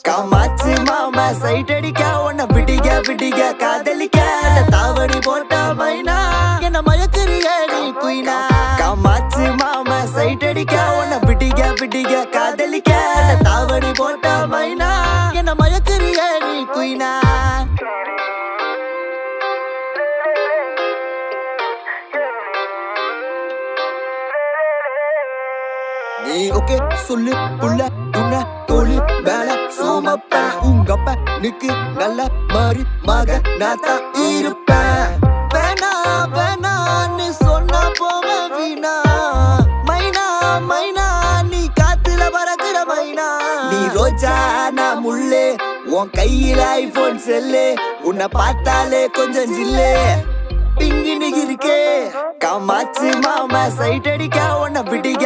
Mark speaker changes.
Speaker 1: காமாச்சு மாமா சைட் அடிக்க உன்னை விடிக விடிக காதலிக்க தாவடி போட்ட மைனா என்ன மயக்கறிய நீ குயினா காமாச்சு மாமா சைட் அடிக்க உன்னை விடிக விடிக காதலிக்க தாவடி போட்ட மைனா என்ன மயக்கறிய நீ குயினா நீ ஓகே சொல்லு புள்ள உன்ன தோழி மேல சோமப்ப உங்கப்ப நிக்கு நல்ல மாதிரி மக நான் தான் இருப்பேன் வேணா வேணான்னு சொன்னா போவ வீணா மைனா மைனா நீ காத்துல பறக்குற மைனா நீ ரோஜா நான் முள்ளே உன் கையில ஐபோன் செல்லு உன்னை பார்த்தாலே கொஞ்சம் ஜில்லே பிங்கின்னு இருக்கே காமாச்சு மாமா சைட் அடிக்க உன்னை விடிக